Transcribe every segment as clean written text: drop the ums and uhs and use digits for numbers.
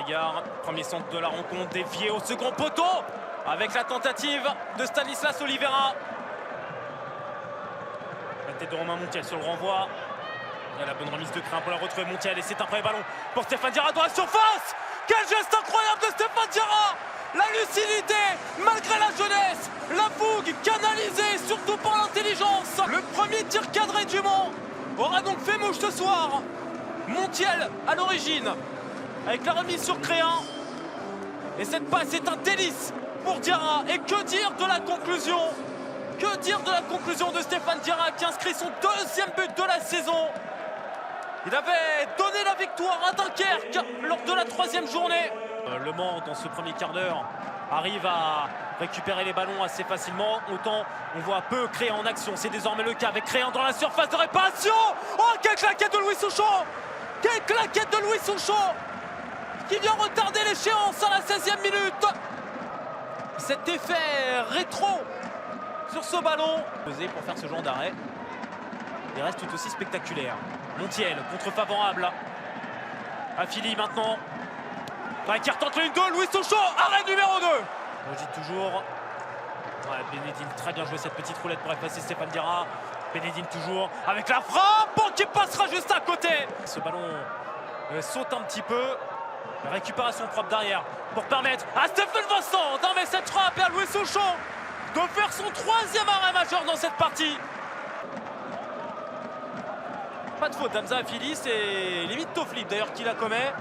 Bagarre, premier centre de la rencontre, dévié au second poteau avec la tentative de Stanislas Oliveira. La tête de Romain Montiel sur le renvoi. Il y a la bonne remise de Créin pour la retrouver Montiel et c'est un premier ballon pour Stéphane Diarra dans la surface. Quel geste incroyable de Stéphane Diarra! La lucidité, malgré la jeunesse, la fougue canalisée, surtout par l'intelligence. Le premier tir cadré du Mans aura donc fait mouche ce soir. Montiel à l'origine, avec la remise sur Créin. Et cette passe est un délice pour Diarra. Et que dire de la conclusion? Que dire de la conclusion de Stéphane Diarra qui inscrit son deuxième but de la saison? Il avait donné la victoire à Dunkerque lors de la 3e journée. Le Mans, dans ce premier quart d'heure, arrive à récupérer les ballons assez facilement. Autant on voit peu Créin en action. C'est désormais le cas avec Créin dans la surface de réparation. Oh, quelle claquette de Louis Souchon! Quelle claquette de Louis Souchon qui vient retarder l'échéance à la 16e minute. Cet effet rétro sur ce ballon pour faire ce genre d'arrêt, il reste tout aussi spectaculaire. Montiel, contre-favorable. Affili maintenant. Qui retente le 1-2, Louis Souchon, arrêt numéro 2. On dit toujours. Ouais, Bénédine, très bien joué cette petite roulette pour effacer Stéphane Diarra. Bénédine toujours avec la frappe qui passera juste à côté. Ce ballon saute un petit peu. La récupération propre derrière pour permettre à Stéphane Vincent d'enlever cette frappe et à Louis Souchon de faire son 3e arrêt majeur dans cette partie. Pas de faute d'Hamza Affili, c'est limite toe flip d'ailleurs qui la commet.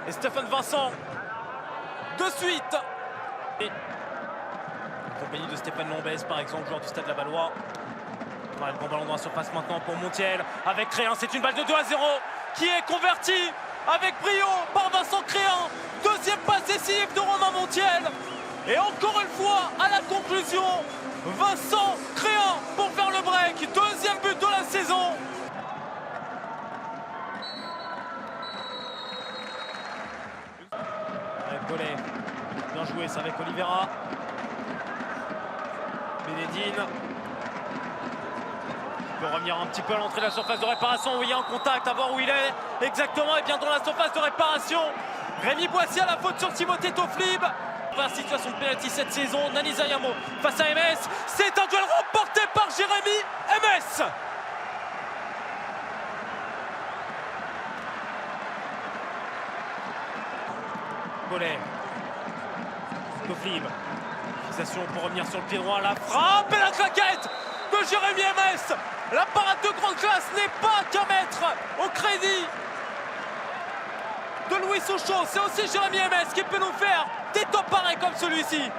Et Stéphane Vincent de suite. Et en compagnie de Stéphane Lombès par exemple, joueur du Stade Lavallois. Le bon ballon dans la surface maintenant pour Montiel avec Créin. C'est une balle de 2-0 qui est convertie avec brio par Vincent Créin. Deuxième passe décisive de Romain Montiel. Et encore une fois, à la conclusion, Vincent Créin pour faire le break. Deuxième but de la saison. Collet, bien joué, c'est avec Oliveira. Bénédine. Il peut revenir un petit peu à l'entrée de la surface de réparation où il y a un contact, à voir où il est exactement. Et bien dans la surface de réparation, Rémi Boissier à la faute sur Timothée Toflib. Situation de pénalty cette saison, Nani Zayamo face à MS. C'est un duel remporté par Jérémy MS. Collet. Toflib. Fixation pour revenir sur le pied droit. La frappe et la claquette de Jérémy MS. La parade de grande classe n'est pas qu'à mettre au crédit de Louis Souchon. C'est aussi Jérémy MS qui peut nous faire des top pareils comme celui-ci.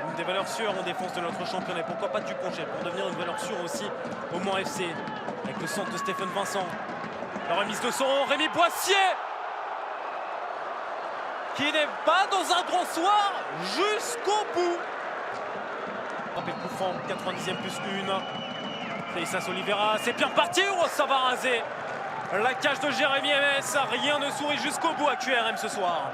Une des valeurs sûres en défense de notre championnat. Pourquoi pas du congé pour devenir une valeur sûre aussi au Mans FC. Avec le centre de Stéphane Vincent. La remise de son Rémi Boissier. Qui n'est pas dans un grand soir jusqu'au bout. Le coup franc, 90e plus 1. Stanislas Oliveira, c'est bien parti. Oh, ça va raser la cage de Jérémy MS. Rien ne sourit jusqu'au bout à QRM ce soir.